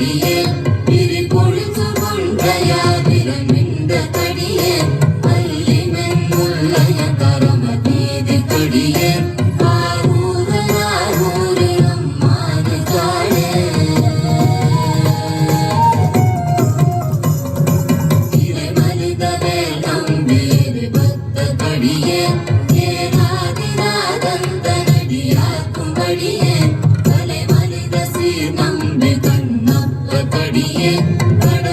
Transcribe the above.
கடியே விரிபொழிசு கொண்டையாதிரம் இந்த கடியே அல்லிமென் முல்லைய கரம தீதி கடியே நம்பி கண்ணப்ப கடியே கட